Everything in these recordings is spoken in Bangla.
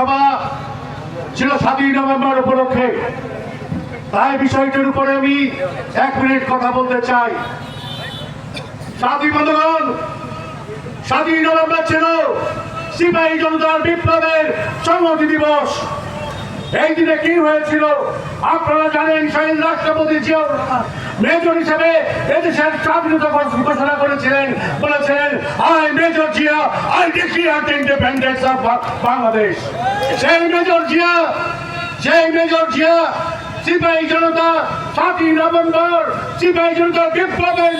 সভা ছিল 7ই নভেম্বর উপলক্ষে। তাই বিষয়টির উপরে আমি 1 মিনিট কথা বলতে চাই। সাথী বন্ধুগণ, 7ই নভেম্বর ছিল সিপাহী জনতার বিপ্লবের সংহতি দিবস। এই দিনে কি হয়েছিল আপনারা জানেন। শহীদ রাষ্ট্রপতি জিয়াউর রহমান মেজর হিসেবে এদেশের স্বাধীনতা ঘোষণা করেছিলেন, বলেছিলেন I major Zia I declare the independence of Bangladesh. সেই মেজর জিয়া সিপাহী জনতা 7ই নভেম্বর সিপাহী জনতার বিপ্লবের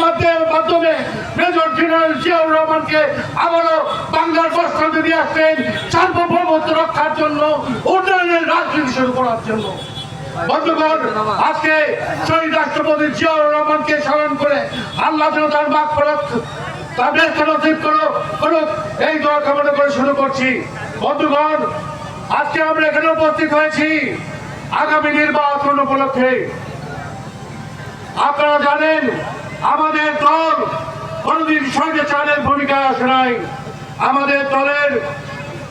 মাধ্যমে মেজর জেনারেল জিয়াউর রহমানকে আবারও বাংলার প্রস্তাবে দিয়ে আসছেন সার্বভৌমত্ব রক্ষার জন্য, উন্নয়নের রাজনীতি শুরু করার জন্য। বন্ধুগণ, আজকে শহীদ রাষ্ট্রপতি জিয়াউর রহমানকে স্মরণ করে আল্লাহ যেন তার মাগফিরাত তার ব্যস্ত নসিব করুক এই দোয়া কামনা করে শুরু করছি। বন্ধুগণ, আজকে আমরা এখানে উপস্থিত হয়েছি আগামী নির্বাচন উপলক্ষে। আপনারা জানেন আমাদের দল কোনদিন স্বৈরাচারের ভূমিকায় আসে নাই। আমাদের দলের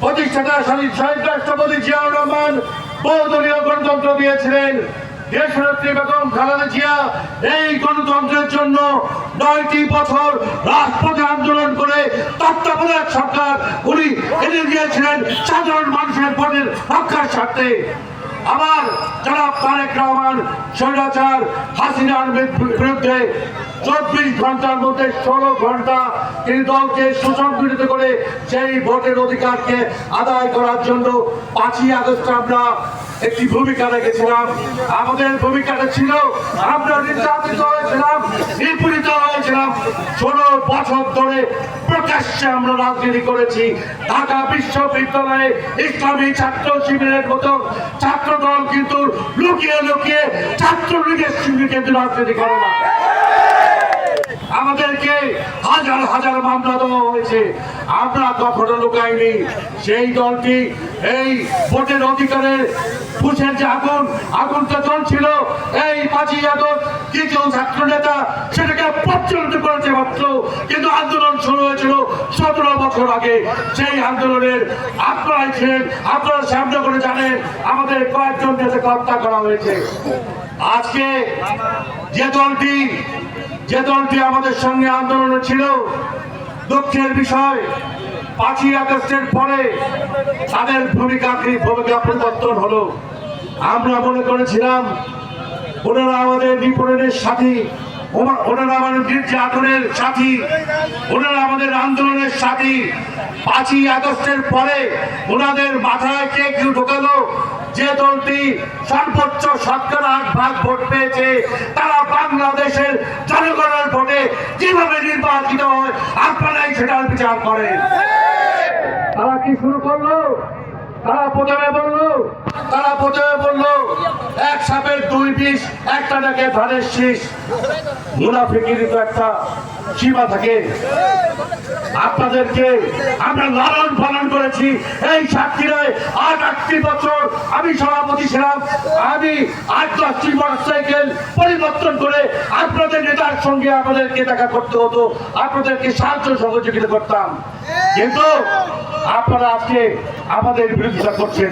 প্রতিষ্ঠাতা শহীদ রাষ্ট্রপতি জিয়াউর রহমান বহুদলীয় গণতন্ত্র দিয়েছিলেন। দেশনেত্রী বেগম খালেদা জিয়া এই গণতন্ত্রের জন্য 9টি বছর রাজপথে আন্দোলন করে তত্ত্বাবধায়ক সরকার উনি এনে দিয়েছিলেন সাধারণ মানুষের ভোটের রক্ষার স্বার্থে। আবার জনাব তারেক রহমান স্বৈরাচার হাসিনার বিরুদ্ধে 24 ঘন্টার মধ্যে 16 ঘন্টা তিনি দলকে সুসংগঠিত করে সেই ভোটের অধিকারকে আদায় করার জন্য 5ই আগস্ট আমরা একটি ভূমিকা রেখেছিলাম। আমাদের ভূমিকাটা ছিল আমরা নির্যাতিত হয়েছিলাম, নিপীড়িত হয়েছিলাম। 16 বছর ধরে প্রকাশ্যে আমরা রাজনীতি করেছি। ঢাকা বিশ্ববিদ্যালয়ে ইসলামী ছাত্র শিবিরের মতো ছাত্র দল কিন্তু লুকিয়ে লুকিয়ে ছাত্রলীগের সঙ্গে কিন্তু রাজনীতি করে না। আমাদেরকে হাজার হাজার মামলা দেওয়া হয়েছে, আমরা কখনো লুকাইনি। সেই দলটি এই ভোটের অধিকারের পুষের যে আগুনটা চলছিল, এই 5ই আগস্ট কিছু ছাত্র নেতা সেটাকে প্রচলিত করেছে মাত্র, কিন্তু আন্দোলন শুরু হয়েছিল 17 বছর আগে। সেই আন্দোলনের আপনারাই ছিলেন, আপনারা সামনে করে জানেন আমাদের কয়েকজন নেতাকে হত্যা করা হয়েছে। আজকে যে দলটি আমাদের সঙ্গে আন্দোলনে ছিল, দুঃখের বিষয় 5ই আগস্টের পরে তাদের ভূমিকা পরিবর্তন হলো। আমরা মনে করেছিলাম ওনারা আমাদের নিপীড়নের সাথী, ওনারা আমাদের নির্যাতনের সাথী, ওনারা আমাদের আন্দোলনের সাথী। 5ই আগস্টের পরে ওনাদের মাথায় কে কেউ ঢোকালো যে দলটি সর্বোচ্চ 8% ভোট পেয়েছে, তারা বাংলাদেশের জনগণের ভোটে কিভাবে নির্বাচিত হয় আপনারাই সেটার বিচার করেন। তারা কি শুরু করলো? তারা প্রথমে বললো এক সাপের 2 বিষ, একটা নাকি ধানের শীষ। মুনাফিকেরই তো একটা সীমা থাকে। আপনাদেরকে আমরা লালন পালন করেছি এই সাক্ষীরায় 8-8টি বছর। আমি সভাপতি ছিলাম, আমি 8-10টি মোটরসাইকেল পরিবর্তন করে আপনাদের নেতার সঙ্গে আমাদেরকে দেখা করতে হতো, আপনাদেরকে সাহায্য সহযোগিতা করতাম। কিন্তু আপনারা আজকে আমাদের বিরোধিতা করছেন।